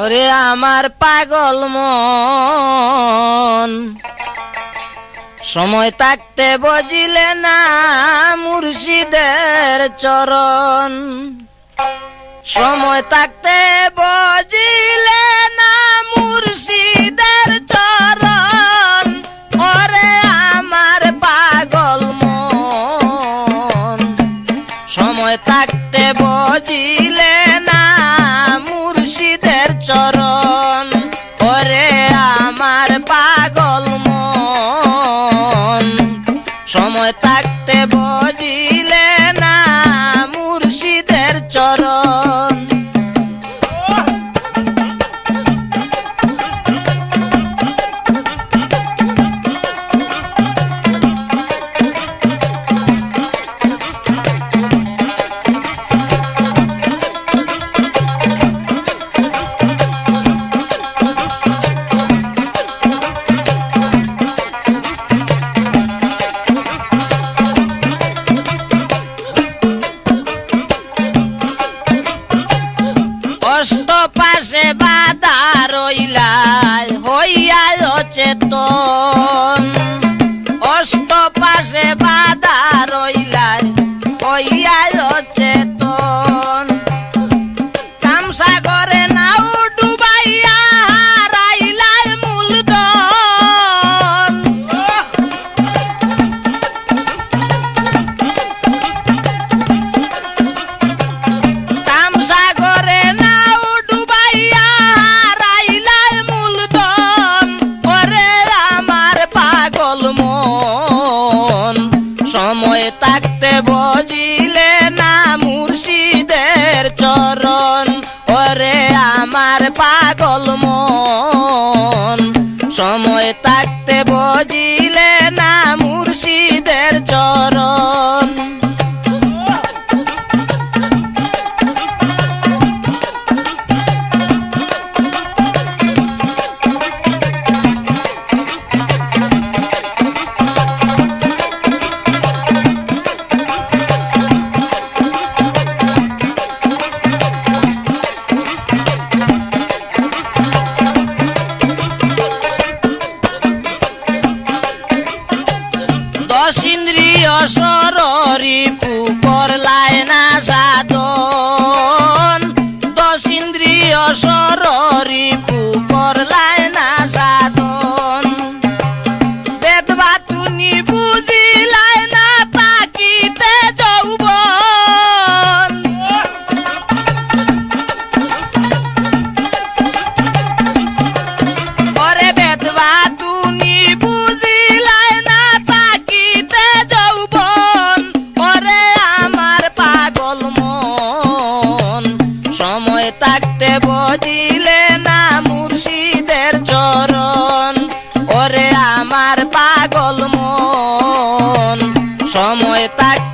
ওরে আমার পাগল মন, সময় থাকতে বুঝিলে না মুর্শিদের চরণ। সময় থাকতে বুঝিলে না মুর্শিদের চরণ। ওরে আমার পাগল মন, সময় থাকতে বুঝিলে না মুর্শিদের চরণ। ওরে আমার পাগল মন, সময় থাকতে বুঝিলে না মুর্শিদের চরণ। অষ্টপাশে বাধা রইলাই হইয়া অচেতন। অষ্টপাশে বাধা রইলাই হইয়া অচেতন। কামসাগরে নাও ডুবাইয়া হারাইলাই মূলধন। কামসাগরে নাও ডুবাইয়া হারাইলাই মূলধন। ওরে আমার পাগল মন, সময় থাকতে বুঝিলে না মুর্শিদের চরণ। ওরে আমার পাগল মন, সময় থাকতে বুঝিলে না মুর্শিদের চরণ। দশ ইন্দ্রিয় সররিপু করলাই না সাধন। দশ ইন্দ্রিয় সররিপু করলাই না সাধন। বেদ বাতুনি বুঝিলাই না তাকিতে যৌবন। ওরে বেদ বাতুনি বুঝিলাই না তাকিতে যৌবন। ওরে আমার পাগল মন, সময় থাকতে বুঝিলে না মুর্শিদের চরণ। ওরে আমার পাগল মন, সময় থাকতে